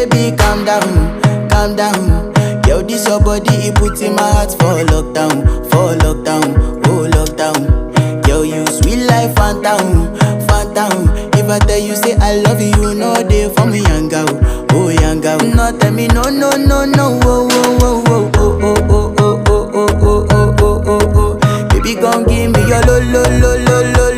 baby, calm down. Yo, this your body, it put in my heart for lockdown, oh lockdown. Yo, you sweet life, phantom, phantom. If I tell you say I love you, no day for me, young girl, oh young girl. No tell me no, no, no, no, oh, oh, oh, oh, oh, oh, oh, oh, oh, oh, oh, oh, oh, oh. Baby, gon' give me your lo, lo, lo, lo, lo.